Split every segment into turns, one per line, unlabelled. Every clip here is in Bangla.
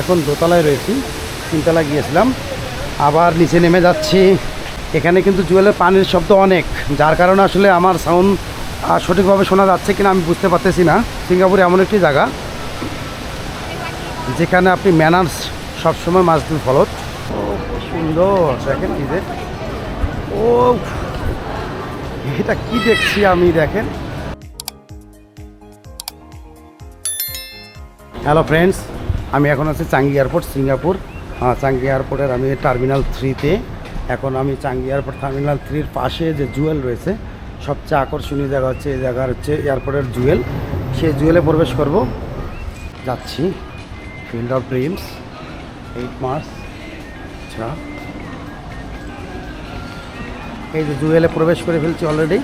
এখন দোতলায় রয়েছি, তিনতলা গিয়েছিলাম, আবার নিচে নেমে যাচ্ছি। এখানে কিন্তু জুয়েলের পানির শব্দ অনেক, যার কারণে আসলে আমার সাউন্ড সঠিকভাবে শোনা যাচ্ছে কিনা আমি বুঝতে পারতেছি না। সিঙ্গাপুর এমন একটি জায়গা যেখানে আপনি ম্যানার্স সবসময় মাস্ট বি ফলোড। ও সুন্দর, দেখেন কি যে, ও এটা কি দেখছি আমি, দেখেন। হ্যালো ফ্রেন্ডস, আমি এখন আছি চাঙ্গি এয়ারপোর্ট, সিঙ্গাপুর। চাঙ্গি এয়ারপোর্টের আমি টার্মিনাল 3-তে। এখন আমি চাঙ্গি এয়ারপোর্ট টার্মিনাল 3-র পাশে যে জুয়েল রয়েছে, সবচেয়ে আকর্ষণীয় জায়গা হচ্ছে এই জায়গার হচ্ছে এয়ারপোর্টের জুয়েল। সেই জুয়েলে প্রবেশ করব, যাচ্ছি। Field of dreams, 8 March. আচ্ছা, এই যে জুয়েলে প্রবেশ করে ফেলছি অলরেডি।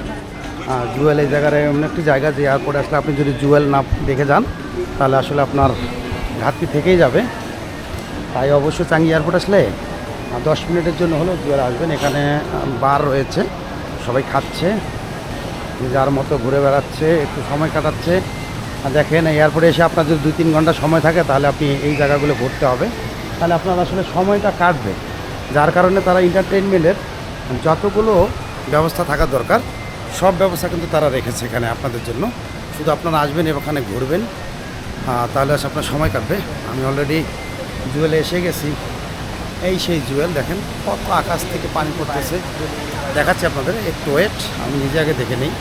জুয়েল এই জায়গার এমন একটি জায়গা যে এয়ারপোর্টে আসলে আপনি যদি জুয়েল না দেখে যান তাহলে আসলে আপনার ঘাটতি থেকেই যাবে। তাই অবশ্যই চাঙ্গি এয়ারপোর্ট আসলে 10 মিনিটের জন্য হলেও জুয়েল আসবেন। এখানে বার রয়েছে, সবাই খাচ্ছে, যার মতো ঘুরে বেড়াচ্ছে, একটু সময় কাটাচ্ছে। দেখেন, এয়ারপোর্টে এসে আপনার যদি 2-3 ঘন্টা সময় থাকে তাহলে আপনি এই জায়গাগুলো ঘুরতে হবে, তাহলে আপনার আসলে সময়টা কাটবে। যার কারণে তারা এন্টারটেইনমেন্টের যতগুলো ব্যবস্থা থাকা দরকার সব ব্যবস্থা কিন্তু তারা রেখেছে এখানে আপনাদের জন্য। শুধু আপনারা আসবেন এবং ওখানে ঘুরবেন, তাহলে আসলে আপনার সময় কাটবে। আমি অলরেডি জুয়েলে এসে গেছি। এই সেই জুয়েল, দেখেন কত আকাশ থেকে পানি পড়তেছে, দেখাচ্ছি আপনাদের, একটু ওয়েট, আমি নিজে আগে দেখে নিই।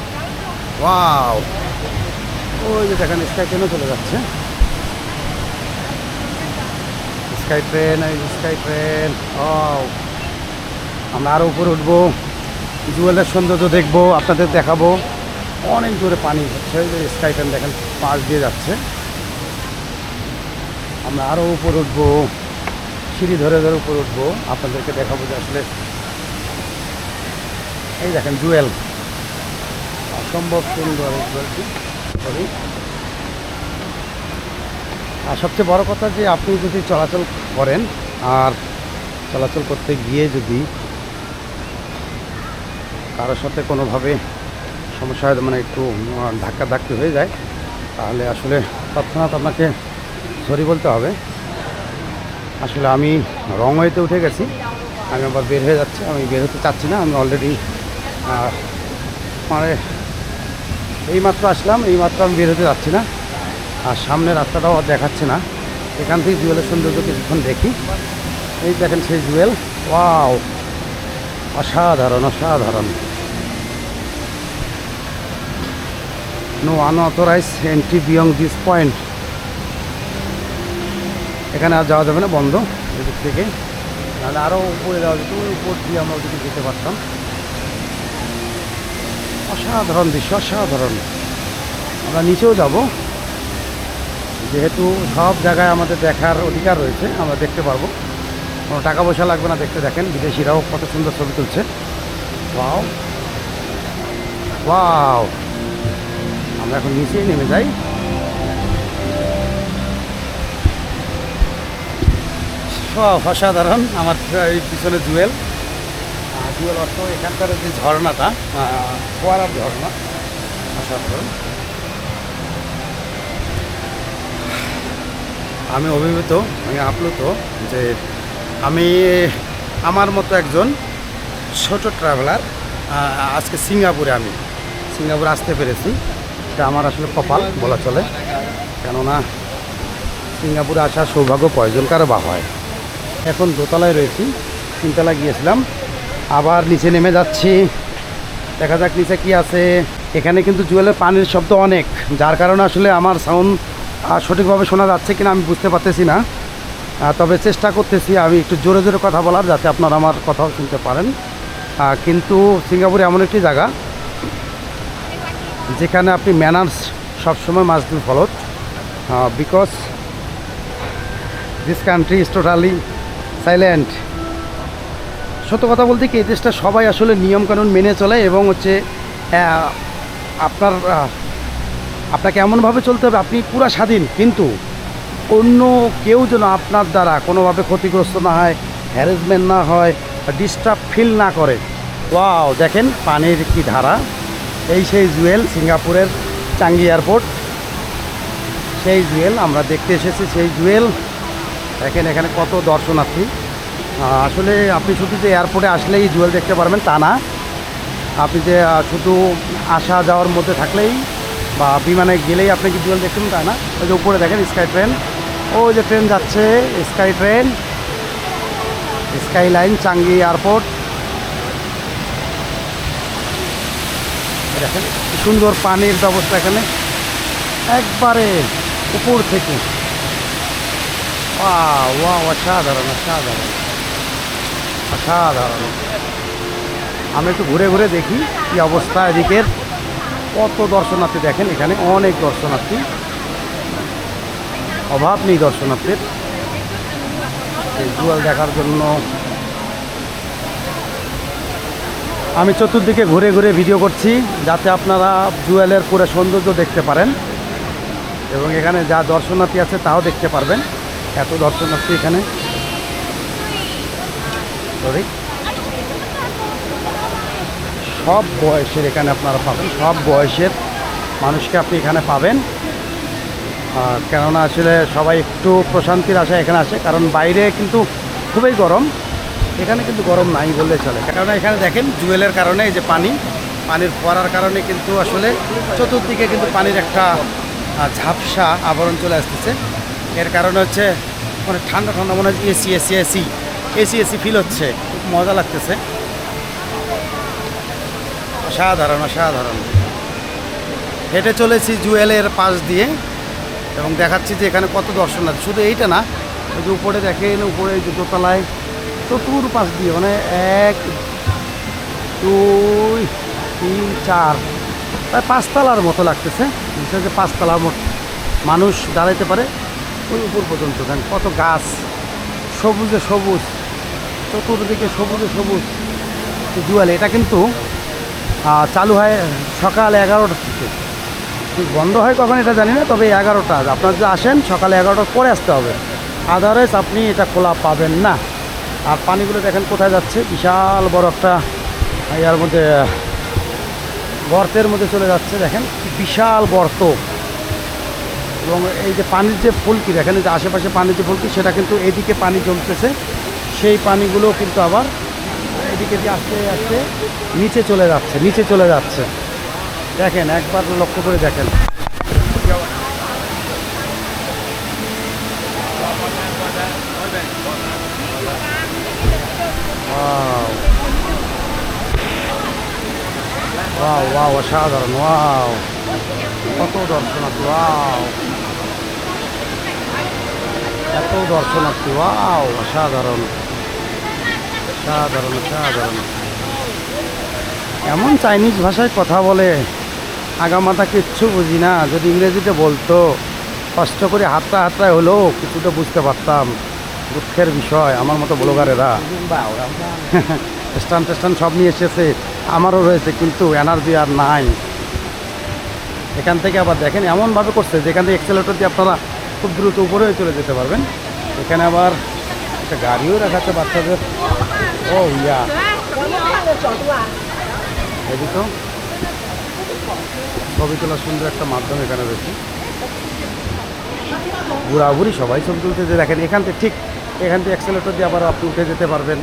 ওয়াও, ওই যে দেখেন স্কাই ট্রেনও চলে যাচ্ছে, স্কাই ট্রেন, এই স্কাই ট্রেন। ও, আমরা আরও উপরে উঠবো, জুয়েলের সৌন্দর্য দেখবো, আপনাদের দেখাবো। অনেক জোরে পানি হচ্ছে, যে স্কাই ট্রেন দেখেন পাশ দিয়ে যাচ্ছে। আমরা আরও উপরে উঠবো, সিঁড়ি ধরে ধরে উপরে উঠবো, আপনাদেরকে দেখাবো যে আসলে এই দেখেন জুয়েল, অসম্ভব সুন্দর এই জুয়েলটি। সরি, আর সবচেয়ে বড় কথা যে আপনি যদি চলাচল করেন, আর চলাচল করতে গিয়ে যদি কারোর সাথে কোনোভাবে সমস্যা হয়, মানে একটু ধাক্কাধাক্কি হয়ে যায়, তাহলে আসলে তৎক্ষণাৎ আপনাকে সরি বলতে হবে। আসলে আমি রংওয়েতে উঠে গেছি, আমি আবার বের হয়ে যাচ্ছি। আমি বের হতে চাচ্ছি না, আমি অলরেডি মানে এইমাত্র আসলাম, এইমাত্র আমি বের হতে যাচ্ছি না। আর সামনে রাস্তাটাও আর দেখাচ্ছে না। এখান থেকে জুয়েলের সৌন্দর্য কিছুক্ষণ দেখি। এই দেখেন সেই জুয়েল, ওয়াও, অসাধারণ অসাধারণ। No unauthorised entry beyond this point. এখানে আর যাওয়া যাবে না, বন্ধ এদিক থেকে, নাহলে আরও উপরে যাওয়া যেত, উপর দিয়ে আমরা ওদিকে যেতে পারতাম। অসাধারণ দৃশ্য, অসাধারণ। আমরা নিচেও যাব, যেহেতু সব জায়গায় আমাদের দেখার অধিকার রয়েছে, আমরা দেখতে পারবো, কোনো টাকা পয়সা লাগবে না দেখতে। দেখেন বিদেশিরাও কত সুন্দর ছবি তুলছে। ওয়াও ওয়াও, আমরা এখন নিচেই নেমে যাই। অসাধারণ। আমার এই পিছনে জুয়েল, জুয়েল অর্থ এখানকার যে ঝর্ণাটা, ফোয়ারার ঝর্ণা, অসাধারণ। আমি অভিভূত, আমি আপ্লুত যে আমি আমার মতো একজন ছোট ট্রাভেলার আজকে সিঙ্গাপুরে আসতে পেরেছি। এটা আমার আসলে কপাল বলা চলে, কেননা সিঙ্গাপুরে আসার সৌভাগ্য কয়জনকারও বা হয়। এখন দোতলায় রয়েছি, তিনতলা গিয়েছিলাম, আবার নিচে নেমে যাচ্ছি। দেখা যাক নিচে কি আছে। এখানে কিন্তু জুয়েলের পানির শব্দ অনেক, যার কারণে আসলে আমার সাউন্ড সঠিকভাবে শোনা যাচ্ছে কিনা আমি বুঝতে পারতেছি না। তবে চেষ্টা করতেছি আমি একটু জোরে জোরে কথা বলার, যাতে আপনারা আমার কথাও শুনতে পারেন। কিন্তু সিঙ্গাপুরে এমন একটি জায়গা যেখানে আপনি ম্যানার্স সবসময় must be followed, because this country is totally silent. সত্য কথা বলতে কি, এই দেশটা সবাই আসলে নিয়মকানুন মেনে চলে, এবং হচ্ছে আপনাকে এমনভাবে চলতে হবে আপনি পুরা স্বাধীন, কিন্তু অন্য কেউ যেন আপনার দ্বারা কোনোভাবে ক্ষতিগ্রস্ত না হয়, হ্যারাসমেন্ট না হয়, ডিস্টার্ব ফিল না করে। ওয়াও, দেখেন পানির কি ধারা। এই সেই জুয়েল, সিঙ্গাপুরের চাঙ্গি এয়ারপোর্ট, সেই জুয়েল আমরা দেখতে এসেছি, সেই জুয়েল। দেখেন এখানে কত দর্শনার্থী। আসলে আপনি শুধু যে এয়ারপোর্টে আসলেই জুয়েল দেখতে পারবেন তা না, আপনি যে শুধু আসা যাওয়ার মধ্যে থাকলেই বা বিমানে গেলেই আপনি কি জুয়েল দেখতে পাবেন তা না। ওই যে উপরে দেখেন স্কাই ট্রেন, ওই যে ট্রেন যাচ্ছে, sky train, sky line, Changi airport. দেখেন কি সুন্দর পানির ব্যবস্থা এখানে একবারে উপর থেকে। ওয়াও, অসাধারণ অসাধারণ অসাধারণ। আমরা একটু ঘুরে ঘুরে দেখি কি অবস্থা এদিকের। কত দর্শনার্থী দেখেন, এখানে অনেক দর্শনার্থী, অভাব নেই দর্শনার্থীর এই জুয়েল দেখার জন্য। আমি চতুর্দিকে ঘুরে ঘুরে ভিডিও করছি যাতে আপনারা জুয়েলের পুরো সৌন্দর্য দেখতে পারেন এবং এখানে যা দর্শনার্থী আছে তাও দেখতে পারবেন। এত দর্শনার্থী এখানে, সরি, সব বয়সের এখানে আপনারা পাবেন, সব বয়সের মানুষকে আপনি এখানে পাবেন। কেননা আসলে সবাই একটু প্রশান্তির আশায় এখানে আসে, কারণ বাইরে কিন্তু খুবই গরম, এখানে কিন্তু গরম নাই বললে চলে। কারণ এখানে দেখেন জুয়েলের কারণে এই যে পানির ফোয়ারার কারণে কিন্তু আসলে চতুর্দিকে কিন্তু পানির একটা ঝাপসা আবরণ চলে আসতেছে। এর কারণে হচ্ছে মানে ঠান্ডা ঠান্ডা মনে হয় AC AC AC AC AC feel হচ্ছে, খুব মজা লাগতেছে। অসাধারণ অসাধারণ। হেঁটে চলেছি জুয়েলের পাশ দিয়ে এবং দেখাচ্ছি যে এখানে কত দর্শনার্থী। শুধু এইটা না, ওই যে উপরে দেখেন, উপরে যে দোতলায় চতুর পাশ দিয়ে মানে 1 2 3 4 প্রায় 5 তলার মতো লাগতেছে। বিশেষ যে 5 তলার মতো মানুষ দাঁড়াইতে পারে ওই উপর পর্যন্ত। দেন কত গাছ, সবুজে সবুজ, চতুর্দিকে সবুজে সবুজ। জুয়েল এটা কিন্তু চালু হয় সকাল 11টা থেকে, বন্ধ হয় কখন এটা জানি না, তবে 11টা। আপনার যদি আসেন সকালে 11টার পরে আসতে হবে, আদারওয়াইজ আপনি এটা খোলা পাবেন না। আর পানিগুলো দেখেন কোথায় যাচ্ছে, বিশাল বড় একটা ইয়ার মধ্যে, গর্তের মধ্যে চলে যাচ্ছে। দেখেন বিশাল গর্ত, এবং এই যে পানির যে ফুলকি দেখেন, যে আশেপাশে পানির যে ফুলকি, সেটা কিন্তু এদিকে পানি জমতেছে, সেই পানিগুলো কিন্তু আবার এদিকে দিয়ে আস্তে আস্তে নিচে চলে যাচ্ছে, নিচে চলে যাচ্ছে। দেখেন একবার লক্ষ্য করে দেখেন। ওয়াও ওয়াও, অসাধারণ, ওয়াও, কত দর্শনার্থী, ওয়াও, এত দর্শনার্থী, ওয়াও, অসাধারণ অসাধারণ অসাধারণ। এমন চাইনিজ ভাষায় কথা বলে, আগামাথা কিচ্ছু বুঝি না। যদি ইংরেজিতে বলতো, কষ্ট করে হাতটায় হলেও কিছুটা বুঝতে পারতাম। দুঃখের বিষয়, আমার মতো ব্লগারেরা স্টান টেস্টান সব নিয়ে এসেছে, আমারও রয়েছে, কিন্তু এনার্জি আর নাই। এখান থেকে আবার দেখেন এমনভাবে করছে যেখান থেকে এক্সেলেটর দিয়ে আপনারা খুব দ্রুত উপরে চলে যেতে পারবেন। এখানে আবার একটা গাড়িও রাখাচ্ছে বাচ্চাদের। ও ইয়া, এদিকেও ছবি তোলার সুন্দর একটা মাধ্যম এখানে রয়েছে। ঘোরাঘুরি সবাই ছবি তুলতে যে দেখেন, এখান থেকে ঠিক এখান থেকে এক্সেলেটর দিয়ে আবার আপনি উঠে যেতে পারবেন,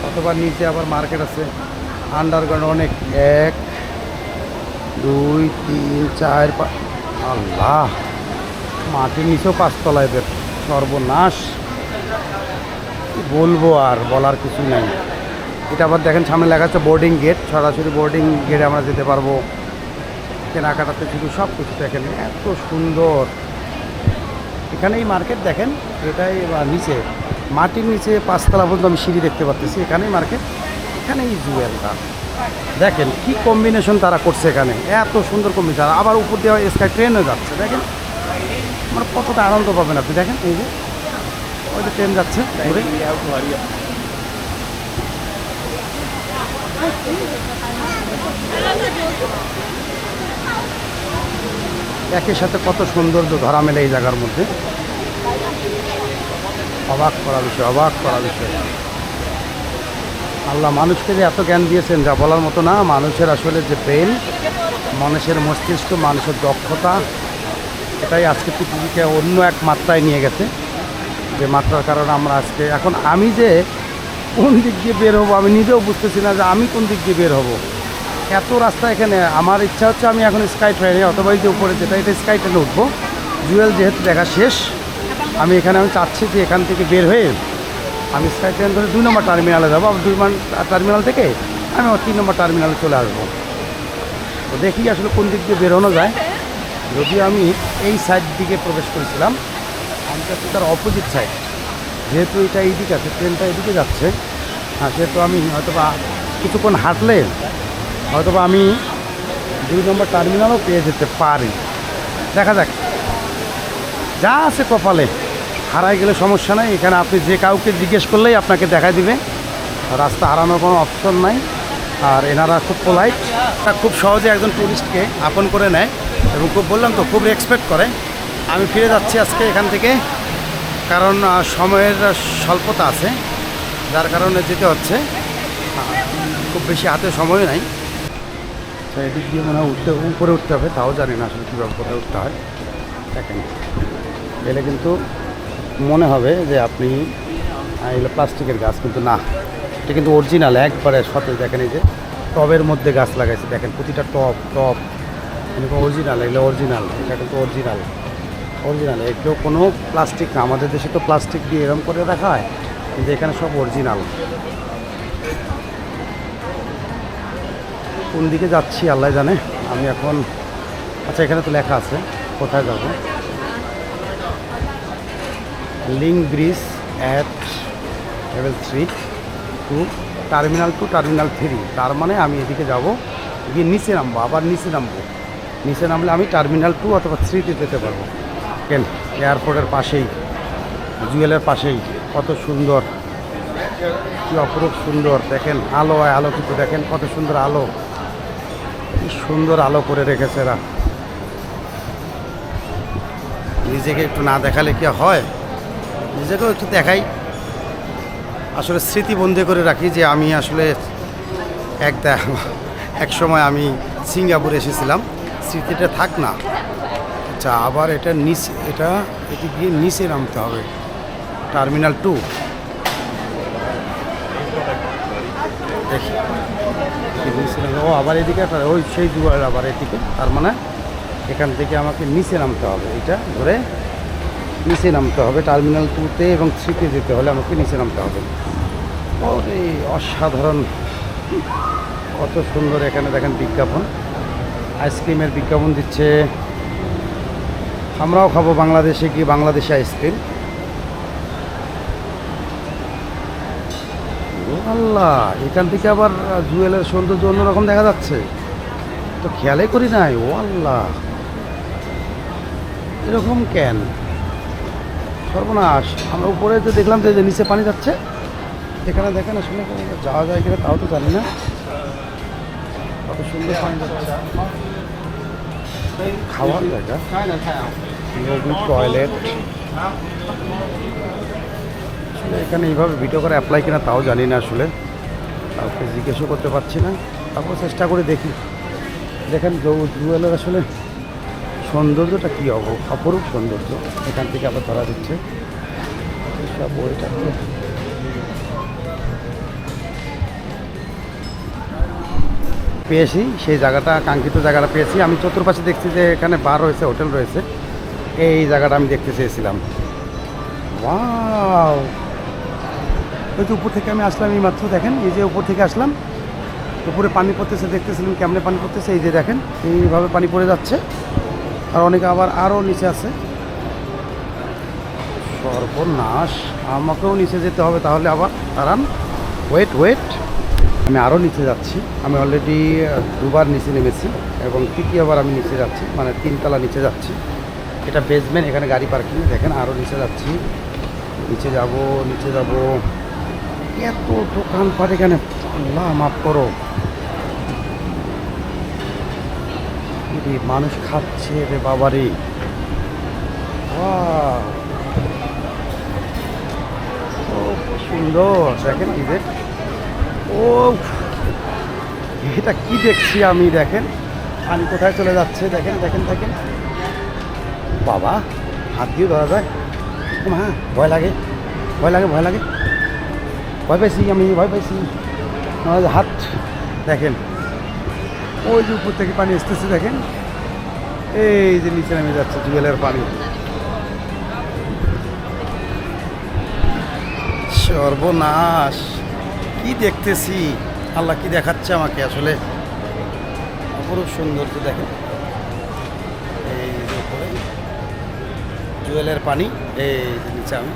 অথবা নিচে আবার মার্কেট আছে আন্ডারগ্রাউন্ড অনেক। 1 2 3 4 5, আল্লাহ, মাটির নিচেও 5 তলা এদের, সর্বনাশ। কি বলবো, আর বলার কিছু নেই। এটা আবার দেখেন সামনে লেখা আছে বোর্ডিং গেট, সরাসরি বোর্ডিং গেটে আমরা যেতে পারবো। কেনাকাটাতে শুধু সব কিছু দেখেন, এত সুন্দর। এখানেই মার্কেট দেখেন, এটাই নিচে মাটির নিচে 5 তলা পর্যন্ত আমি সিঁড়ি দেখতে পাচ্ছি। এখানেই মার্কেট, এখানেই জুয়েলটা। দেখেন কি কম্বিনেশন তারা করছে এখানে, এত সুন্দর কম্বিনেশন। আবার উপর দিয়ে স্কাই ট্রেনও যাচ্ছে, দেখেন মানে কতটা আনন্দ পাবেন আপনি। দেখেন এই যে ওই যে ট্রেন যাচ্ছে ঘুরে। একই সাথে কত সৌন্দর্য ধরা মেলে এই জায়গার মধ্যে, অবাক করা বিষয়, অবাক করা বিষয়। আল্লাহ মানুষকে যে এত জ্ঞান দিয়েছেন যা বলার মতো না। মানুষের আসলে যে ব্রেন, মানুষের মস্তিষ্ক, মানুষের দক্ষতা, এটাই আজকে পৃথিবীকে অন্য এক মাত্রায় নিয়ে গেছে। যে মাত্রার কারণে আমরা আজকে এখন আমি যে কোন দিক দিয়ে বের হবো আমি নিজেও বুঝতেছি না যে আমি কোন দিক দিয়ে বের হব। এত রাস্তা এখানে, আমার ইচ্ছা হচ্ছে আমি এখন স্কাই ট্রেনে অথবা এই যে উপরে যেটা এটা স্কাই ট্রেনে উঠবো। জুয়েল যেহেতু দেখা শেষ, আমি চাচ্ছি যে এখান থেকে বের হয়ে আমি স্কাই ট্রেন ধরে 2 নম্বর টার্মিনালে যাবো। 2 নম্বর টার্মিনাল থেকে আমি 3 নম্বর টার্মিনালে চলে আসবো। তো দেখি আসলে কোন দিক দিয়ে বেরোনো যায়। যদিও আমি এই সাইড দিকে প্রবেশ করেছিলাম, আমি চাচ্ছি তার অপোজিট সাইড, যেহেতু এটা এইদিকে আছে, ট্রেনটা এদিকে যাচ্ছে। হ্যাঁ, সেহেতু আমি হয়তোবা কিছুক্ষণ হাঁটলে হয়তোবা আমি 2 নম্বর টার্মিনালও পেয়ে যেতে পারি। দেখা যাক, যা আছে কপালে। হারাই গেলে সমস্যা নাই, এখানে আপনি যে কাউকে জিজ্ঞেস করলেই আপনাকে দেখাই দিবে, রাস্তা হারানোর কোনো অপশন নাই। আর এনারা খুব পোলাইট, খুব সহজে একজন টুরিস্টকে আপন করে নেয় এবং খুব বললাম তো খুব রেসপেক্ট করে। আমি ফিরে যাচ্ছি আজকে এখান থেকে, কারণ সময়ের স্বল্পতা আছে, যার কারণে যেতে হচ্ছে। খুব বেশি হাতে সময় নাই। তো এদিক দিয়ে মনে হয় উপরে উঠতে হবে, তাও জানি না আসলে কীভাবে কোথায় উঠতে হয়। দেখেন, এলে কিন্তু মনে হবে যে আপনি এগুলো প্লাস্টিকের গাছ, কিন্তু না, এটা কিন্তু অরিজিনাল, একবারে সতেজ। দেখেন এই যে টবের মধ্যে গাছ লাগাইছে, দেখেন প্রতিটা টব কিন্তু অরিজিনাল। এগুলো অরিজিনাল, এটা কিন্তু অরিজিনাল। এগুলো কোনো প্লাস্টিক না। আমাদের দেশে তো প্লাস্টিক দিয়ে এরকম করে রাখা হয়, কিন্তু এখানে সব অরিজিনাল। কোন দিকে যাচ্ছি আল্লাহ জানে। আমি এখন, আচ্ছা এখানে তো লেখা আছে কোথায় যাব। Link bridge at level 3 to terminal 2 terminal 3। তার মানে আমি এদিকে যাব, গিয়ে নিচে নামবো, আবার নিচে নামলে আমি টার্মিনাল 2 অথবা 3-তে যেতে পারবো। কেন, এয়ারপোর্টের পাশেই, জুয়েলের পাশেই, কত সুন্দর, কি অপরূপ সুন্দর। দেখেন আলোকিত, দেখেন কত সুন্দর আলো, কি সুন্দর আলো করে রেখেছে এরা। নিজেকে একটু না দেখালে কি হয়, নিজেকেও একটু দেখাই। আসলে স্মৃতিবন্দী করে রাখি যে আমি আসলে এক সময় আমি সিঙ্গাপুরে এসেছিলাম, স্মৃতিটা থাক না। আচ্ছা, আবার এটি গিয়ে নিচে নামতে হবে, টার্মিনাল 2। দেখি ও আবার এদিকে ওই সেই দুয়ার আবার এদিকে, তার মানে এখান থেকে আমাকে নিচে নামতে হবে, এটা ধরে নিচে নামতে হবে। টার্মিনাল 2-তে এবং 3-তে যেতে হলে আমাকে নিচে নামতে হবে। ওরে অসাধারণ, কত সুন্দর। এখানে দেখেন বিজ্ঞাপন, আইসক্রিমের বিজ্ঞাপন দিচ্ছে। আমরাও খাবো বাংলাদেশে গিয়ে বাংলাদেশি আইসক্রিম। আল্লাহ, এখান থেকে আবার জুয়েলের সৌন্দর্য অন্যরকম দেখা যাচ্ছে, তো খেয়ালই করি নাই। ও আল্লাহ, এরকম কেন, সর্বনাশ। আমরা উপরে তো দেখলাম যে নিচে পানি যাচ্ছে, এখানে দেখেন আসলে যাওয়া যায় কিনা তাও তো জানি না। কত সুন্দর পানি যাচ্ছে, খাওয়ার জায়গা, টয়লেট। আসলে এখানে এইভাবে ভিডিও করে অ্যাপ্লাই কিনা তাও জানি না, আসলে কাউকে জিজ্ঞেসও করতে পারছি না। তারপর চেষ্টা করে দেখি। দেখেন জুয়েলের আসলে সৌন্দর্যটা কী অপরূপ সৌন্দর্য। এখান থেকে আবার ধরা দিচ্ছে সব বইটাকে। পেয়েছি সেই জায়গাটা, কাঙ্ক্ষিত জায়গাটা পেয়েছি। আমি চতুর্পাশে দেখছি যে এখানে বার রয়েছে, হোটেল রয়েছে, এই জায়গাটা আমি দেখতে চেয়েছিলাম। ওয়াও, ওই যে উপর থেকে আমি আসলাম এই মাত্র, দেখেন এই যে উপর থেকে আসলাম, উপরে পানি পড়তেছে, দেখতেছিলাম কেমনে পানি পড়তেছে। এই যে দেখেন এইভাবে পানি পড়ে যাচ্ছে, আর অনেকে আবার আরও নিচে আছে। সর্বনাশ, আমাকেও নিচে যেতে হবে তাহলে। আবার দাঁড়ান, ওয়েট, আমি আরও নিচে যাচ্ছি। আমি অলরেডি 2বার নিচে নেমেছি এবং তৃতীয়বার আমি নিচে যাচ্ছি, মানে 3 তলা নিচে যাচ্ছি। এটা বেসমেন্ট, এখানে গাড়ি পার্কিং। দেখেন আরও নিচে যাচ্ছি, নিচে যাব। এত দোকানপাট এখানে, আল্লাহ মাফ করো। মানুষ খাচ্ছে রে বাবারে, সুন্দর। দেখেন কি যে, ও এটা কি দেখছি আমি, দেখেন পানি কোথায় চলে যাচ্ছে। দেখেন বাবা, হাত দিয়ে ধরা যায়। হ্যাঁ ভয় লাগে ভয় লাগে ভয় লাগে, ভয় পাইছি আমি, ভয় পাইছি। আমার হাত দেখেন, ওই যে উপর থেকে পানি আসতেছে দেখেন, এই যে নিচে নেমে যাচ্ছে জুয়েলের পানি। সর্বনাশ, কি দেখতেছি, আল্লাহ কি দেখাচ্ছে আমাকে আসলে, অপরূপ সৌন্দর্য দেখেন। এই যে উপরে জুয়েলের পানি, এই যে নিচে আমি।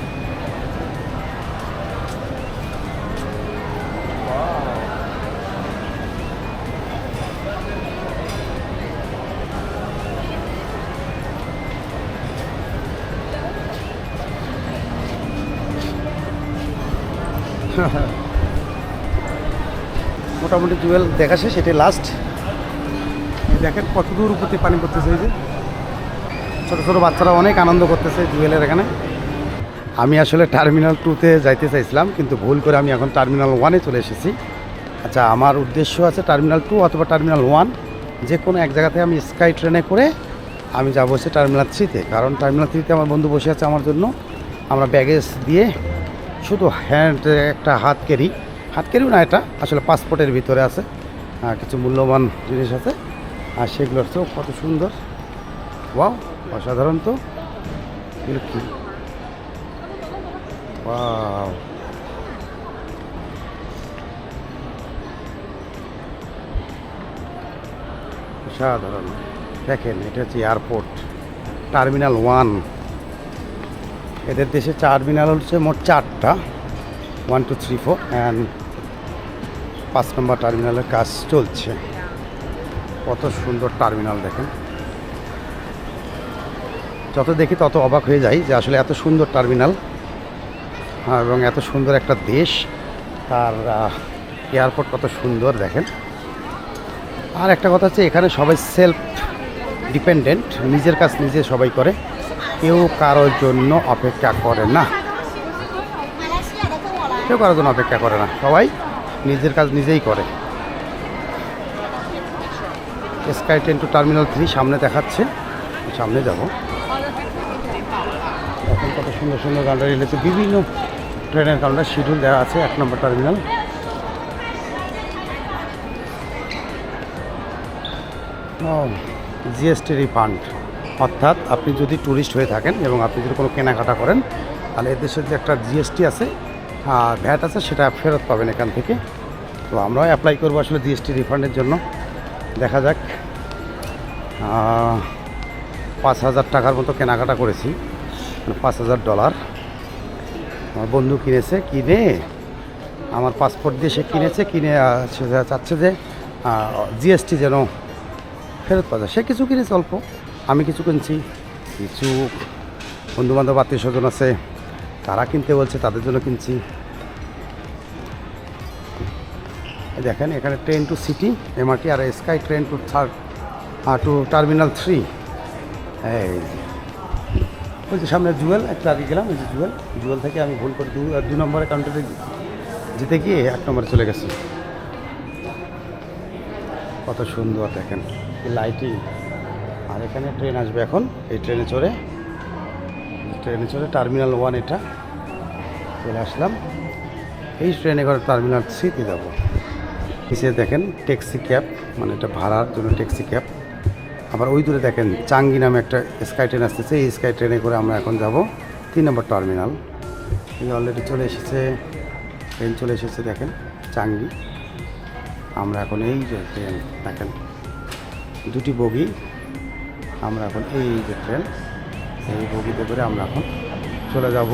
মোটামুটি জুয়েল দেখা শেষ, এটাই লাস্ট। দেখেন কত দূর উপর থেকে পানি পড়তেছে, এই যে ছোটো ছোটো বাচ্চারা অনেক আনন্দ করতেছে জুয়েলের এখানে। আমি আসলে টার্মিনাল 2-তে যাইতে চাইছিলাম, কিন্তু ভুল করে আমি এখন টার্মিনাল 1-এ চলে এসেছি। আচ্ছা, আমার উদ্দেশ্য আছে টার্মিনাল 2 অথবা টার্মিনাল 1, যে কোনো এক জায়গাতে আমি স্কাই ট্রেনে করে আমি যাবো হচ্ছে টার্মিনাল 3-তে। কারণ টার্মিনাল 3-তে আমার বন্ধু বসে আছে আমার জন্য। আমরা ব্যাগেজ দিয়ে শুধু একটা হাত ক্যারিও না, এটা আসলে পাসপোর্টের ভিতরে আছে, কিছু মূল্যবান জিনিস আছে, আর সেগুলোর তো কত সুন্দর, ওয়াও, অসাধারণ। তো এগুলো কি, ওয়াও, অসাধারণ। দেখেন এটা হচ্ছে এয়ারপোর্ট টার্মিনাল 1। এদের দেশে টার্মিনাল হচ্ছে মোট 4টা, 1 2 3 4, অ্যান্ড 5 নম্বর টার্মিনালের কাজ চলছে। কত সুন্দর টার্মিনাল দেখেন, যত দেখি তত অবাক হয়ে যাই যে আসলে এত সুন্দর টার্মিনাল এবং এত সুন্দর একটা দেশ, তার এয়ারপোর্ট কত সুন্দর দেখেন। আর একটা কথা হচ্ছে এখানে সবাই সেলফ ডিপেন্ডেন্ট, নিজের কাজ নিজে সবাই করে, কেউ কারোর জন্য অপেক্ষা করে না, কেউ কারোর জন্য অপেক্ষা করে না, সবাই নিজের কাজ নিজেই করে। স্কাই ট্রেন টু টার্মিনাল 3 সামনে দেখাচ্ছে, সামনে যাব। এখন কত সুন্দর সুন্দর কাউন্টার রেলেছে, বিভিন্ন ট্রেনের কাউন্টার শিডিউল দেওয়া আছে। 1 নম্বর টার্মিনাল, জিএসটি রিফান্ড, অর্থাৎ আপনি যদি ট্যুরিস্ট হয়ে থাকেন এবং আপনি যদি কোনো কেনাকাটা করেন, তাহলে এদেশের যে একটা জিএসটি আছে, ভ্যাট আছে, সেটা ফেরত পাবেন এখান থেকে। তো আমরাও অ্যাপ্লাই করবো আসলে জিএসটি রিফান্ডের জন্য। দেখা যাক, $5,000 টাকার মতো কেনাকাটা করেছি, $5,000 আমার বন্ধু কিনেছে, কিনে আমার পাসপোর্ট দিয়ে সে কিনেছে, কিনে সে চাচ্ছে যে জিএসটি যেন ফেরত পাওয়া যায়। সে কিছু কিনেছে অল্প, আমি কিছু কিনছি, কিছু বন্ধুবান্ধব আত্মীয় স্বজন আছে তারা কিনতে বলছে, তাদের জন্য কিনছি। দেখেন এখানে ট্রেন টু সিটি এমআরটি আর স্কাই ট্রেন টু টার্মিনাল 3। এই ওই যে সামনে জুয়েল, একটা আগে গেলাম, এই যে জুয়েল থেকে আমি ভুল করে 2 নম্বরের কাউন্টারে যেতে গিয়ে 1 নম্বরে চলে গেছি। কত সুন্দর দেখেন লাইটিং। আর এখানে ট্রেন আসবে এখন, এই ট্রেনে চড়ে টার্মিনাল 1 এটা চলে আসলাম। এই ট্রেনে করে টার্মিনাল 3-তে যাবো। নিচে দেখেন ট্যাক্সি ক্যাব, মানে এটা ভাড়ার জন্য ট্যাক্সি ক্যাব। আবার ওই দূরে দেখেন চাঙ্গি নামে একটা স্কাই ট্রেন আসতেছে, এই স্কাই ট্রেনে করে আমরা এখন যাব 3 নম্বর টার্মিনাল। এই অলরেডি চলে এসেছে, ট্রেন চলে এসেছে দেখেন চাঙ্গি। আমরা এখন এই যে ট্রেন দেখেন 2টি বগি, আমরা এখন এই যে ট্রেন, এই বগিতে করে আমরা এখন চলে যাব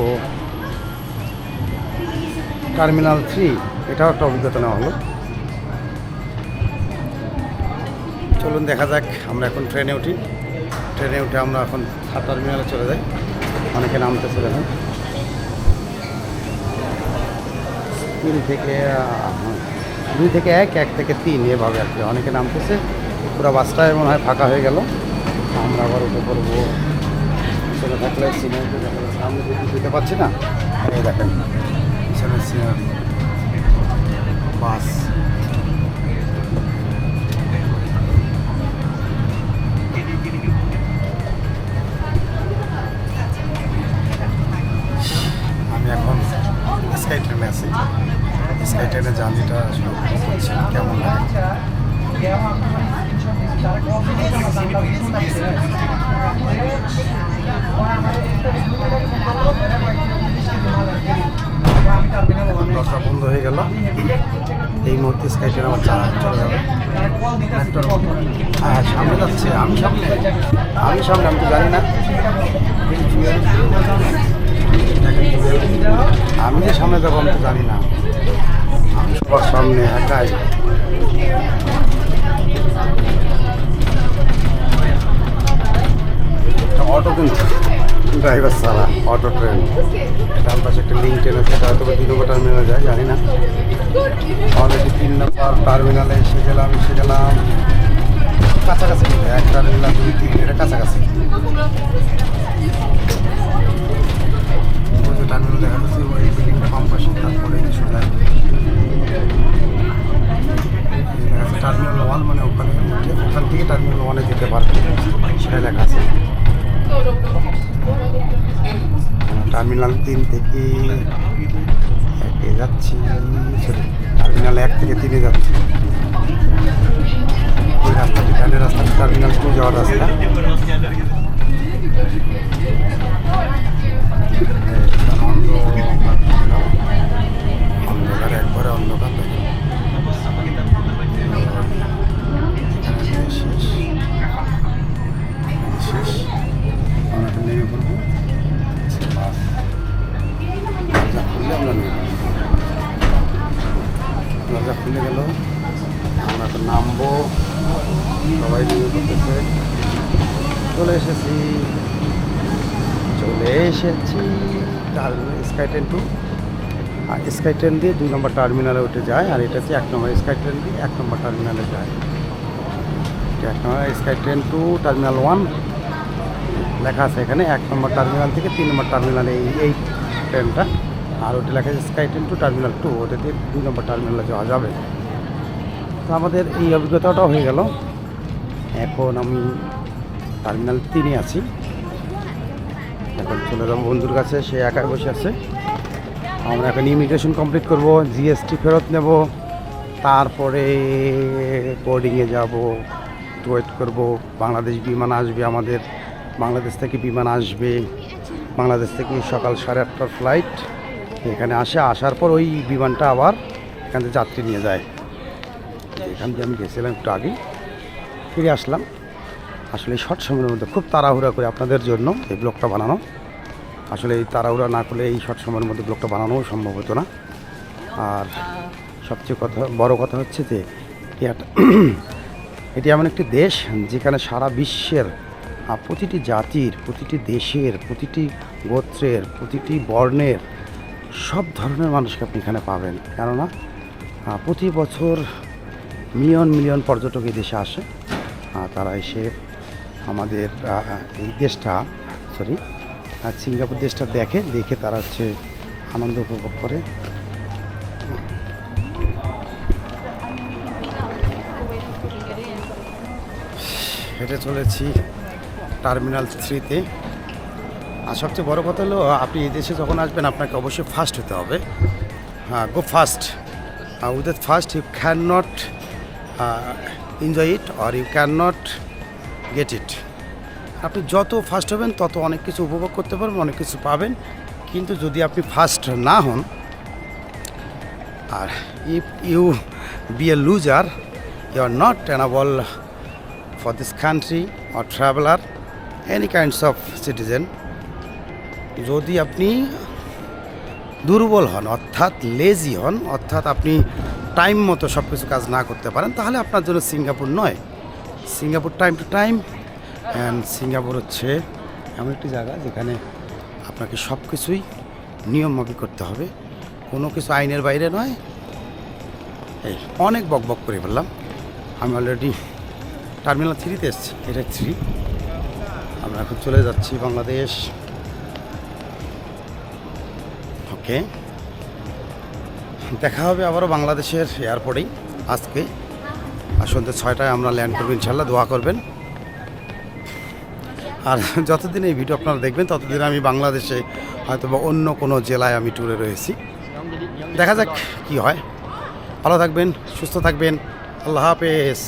টার্মিনাল 3। এটাও একটা অভিজ্ঞতা নেওয়া হলো। চলুন দেখা যাক, আমরা এখন ট্রেনে উঠি। ট্রেনে উঠে আমরা এখন 3 টার্মিনালে চলে যাই। অনেকে নামতেছে দেখেন 2 থেকে 1, 1 থেকে 3 এভাবে আর কি অনেকে নামতেছে। পুরো বাসটায় মনে হয় ফাঁকা হয়ে গেল। আমরা আবার উঠে পড়বো। পিছনে থাকলে সিনারিতে দেখা যাচ্ছে, সামনে দিতে পারছি না, এই দেখেন পিছনে সিনারি, বাস। স্কাই ট্রেনে আছি। স্কাই ট্রেনের জার্নিটা আসলে হচ্ছে কেমন লাগে। দরজা বন্ধ হয়ে গেল। এই মুহূর্তে স্কাই ট্রেন আমার চলে যাবে। হ্যাঁ, সামনে যাচ্ছে। আমি সামনে আমি তো জানি না। আমি যে সামনে যাবো আমি তো জানি না। আমি সবার সামনে একাই। অটো কিন্তু ড্রাইভার ছাড়া অটো ট্রেন। ডান পাশে একটা লিঙ্ক ট্রেন আছে, হয়তো 2 নম্বর টার্মিনালে যায়, জানি না। অলরেডি 3 নম্বর টার্মিনালে এসে গেলাম। কাছাকাছি, 1 টার্মিনাল 2 3 এটা কাছাকাছি। ওই যে টার্মিনাল দেখা যাচ্ছে, ওই বিল্ডিংটা বাম পাশে, তারপরে সোজা টার্মিনাল 1, মানে ওখান থেকে টার্মিনাল 1-এ যেতে পারবে, সেটা লেখা আছে। টার্মিনাল 3 থেকে 1-এ যাচ্ছি, টার্মিনাল 1 থেকে 3-এ যাচ্ছি। ওই রাস্তাটি, ডানের রাস্তাটি টার্মিনাল 2 যাওয়ার রাস্তা। অন্ধকার, একবারে অন্ধকার। শেষ আমরা এখন নেমে পড়বো। দরজা খুলে গেল, আমরা এখন নামবো। সবাই নেমে পড়তেছে। চলে এসেছি স্কাই ট্রেন 2। আর স্কাই ট্রেন দিয়ে 2 নম্বর টার্মিনালে উঠে যায়, আর এটা হচ্ছে 1 নম্বর স্কাই ট্রেন দিয়ে 1 নম্বর টার্মিনালে যায়। 1 নম্বর স্কাই ট্রেন 2 টার্মিনাল 1 লেখা আছে এখানে। 1 নম্বর টার্মিনাল থেকে 3 নম্বর টার্মিনালে এই ট্রেনটা। আর ওটা লেখা আছে স্কাই ট্রেন 2 টার্মিনাল 2, ওটা দিয়ে 2 নম্বর টার্মিনালে যাওয়া যাবে। তো আমাদের এই অভিজ্ঞতাটাও হয়ে গেল। এখন আমি টার্মিনাল 3-এ আছি। এখন চলে যাবো বন্ধুর কাছে, সে একাই বসে আছে। আমরা এখন ইমিগ্রেশন কমপ্লিট করব, জিএসটি ফেরত নেব, তারপরে বোর্ডিংয়ে যাব, ওয়েট করব। বাংলাদেশ বিমান আসবে আমাদের, বাংলাদেশ থেকে বিমান আসবে। বাংলাদেশ থেকে সকাল 8:30টার ফ্লাইট এখানে আসার পর ওই বিমানটা আবার এখান থেকে যাত্রী নিয়ে যায়। এখান দিয়ে আমি গেছিলাম একটু আগে, ফিরে আসলাম। আসলে এই শর্ট সময়ের মধ্যে খুব তাড়াহুড়া করে আপনাদের জন্য এই ব্লগটা বানানো। আসলে এই তাড়াহুড়া না করলে এই শর্ট সময়ের মধ্যে ব্লগটা বানানোও সম্ভব হতো না। আর সবচেয়ে বড় কথা হচ্ছে যে এটি এমন একটি দেশ যেখানে সারা বিশ্বের প্রতিটি জাতির, প্রতিটি দেশের, প্রতিটি গোত্রের, প্রতিটি বর্ণের সব ধরনের মানুষকে আপনি এখানে পাবেন। কেননা প্রতি বছর মিলিয়ন পর্যটক এই দেশে আসে। তারা এসে আমাদের এই দেশটা, সিঙ্গাপুর দেশটা দেখে তারা হচ্ছে আনন্দ উপভোগ করে। হেঁটে চলেছি টার্মিনাল 3-তে। আর সবচেয়ে বড় কথা হলো, আপনি এই দেশে যখন আসবেন আপনাকে অবশ্যই ফাস্ট হতে হবে। Go fast. Without fast you can not enjoy it, or you can not get it. আপনি যত ফাস্ট হবেন তত অনেক কিছু উপভোগ করতে পারবেন, অনেক কিছু পাবেন। কিন্তু যদি আপনি ফাস্ট না হন, আর if you be a loser, you are not enable for this country or traveler, any kinds of citizen. যদি আপনি দুর্বল হন, অর্থাৎ লেজি হন, অর্থাৎ আপনি টাইম মতো সব কিছু কাজ না করতে পারেন, তাহলে আপনার জন্য সিঙ্গাপুর নয়। Singapore time to time, and Singapore হচ্ছে এমন একটি জায়গা যেখানে আপনাকে সব কিছুই নিয়মমাফিক করতে হবে, কোনো কিছু আইনের বাইরে নয়। এই অনেক বকবক করে ফেললাম। আমি অলরেডি টার্মিনাল 3-তে এসেছি, এটা 3। আমরা এখন চলে যাচ্ছি বাংলাদেশ। ওকে, দেখা হবে আবারও বাংলাদেশের এয়ারপোর্টেই আজকে। আর সন্ধ্যে 6টায় আমরা ল্যান্ড করবো, ইনশাল্লাহ দোয়া করবেন। আর যতদিন এই ভিডিও আপনারা দেখবেন ততদিন আমি বাংলাদেশে হয়তো বা অন্য কোনো জেলায় আমি ট্যুরে রয়েছি। দেখা যাক কি হয়। ভালো থাকবেন, সুস্থ থাকবেন। আল্লাহ হাফেজ।